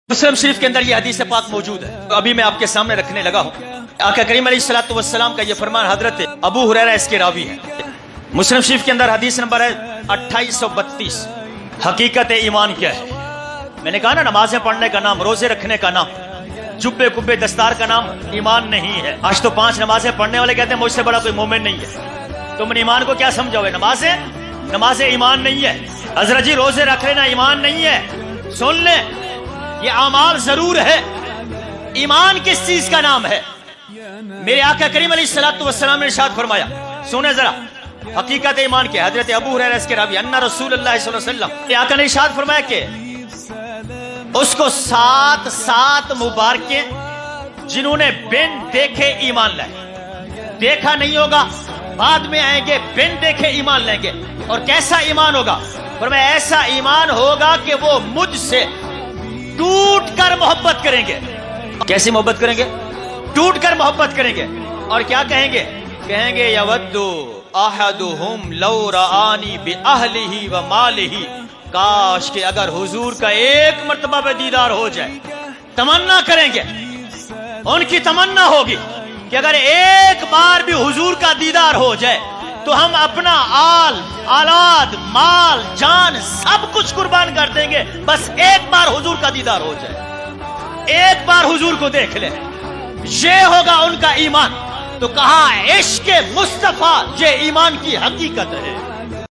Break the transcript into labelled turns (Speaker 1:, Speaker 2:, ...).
Speaker 1: मुस्लिम शरीफ के अंदर ये हदीस पाक मौजूद है, तो अभी मैं आपके सामने रखने लगा हूँ। आका करीम अलैहिस्सलातु वस्सलाम का ये फरमान हजरत अबू हुरैरा इसके रावी है। मुस्लिम शरीफ के अंदर हदीस नंबर है 2832। हकीकत ईमान क्या है? मैंने कहा ना, नमाजें पढ़ने का नाम, रोजे रखने का नाम, जुब्बे कुब्बे दस्तार का नाम ईमान नहीं है। आज तो 5 नमाजें पढ़ने वाले कहते हैं मुझसे बड़ा कोई मोमिन नहीं है। तुम ईमान को क्या समझोगे? नमाजें ईमान नहीं है। हजरत जी रोजे रख लेना ईमान नहीं है। सुन ले, ये अमाल जरूर है, ईमान किस चीज का नाम है? मेरे आका करीम अलैहिस्सलातु वस्सलाम ने इरशाद फरमाया, सुने जरा हकीकत ईमान के। हजरत अबू हुरैरा इसके रावी, अन्ना रसूलुल्लाह सल्लल्लाहु अलैहि वसल्लम, आका ने इरशाद फरमाया कि उसको 7 मुबारकें जिन्होंने बिन देखे ईमान लाए। देखा नहीं होगा, बाद में आएंगे, बिन देखे ईमान लेंगे। और कैसा ईमान होगा? फरमाया ऐसा ईमान होगा कि वो मुझसे टूट कर मोहब्बत करेंगे। कैसी मोहब्बत करेंगे? टूट कर मोहब्बत करेंगे। और क्या कहेंगे? कहेंगे यवद्दु अहदुहुम लौ रआनी बिअहलिही व मालिही, काश कि अगर हुजूर का एक मर्तबा पे दीदार हो जाए। तमन्ना करेंगे, उनकी तमन्ना होगी कि अगर एक बार भी हुजूर का दीदार हो जाए तो हम अपना औलाद, माल, जान सब कुछ कुर्बान कर देंगे, बस एक बार हुजूर का दीदार हो जाए, एक बार हुजूर को देख ले। ये होगा उनका ईमान। तो कहा इश्क मुस्तफा ये ईमान की हकीकत है।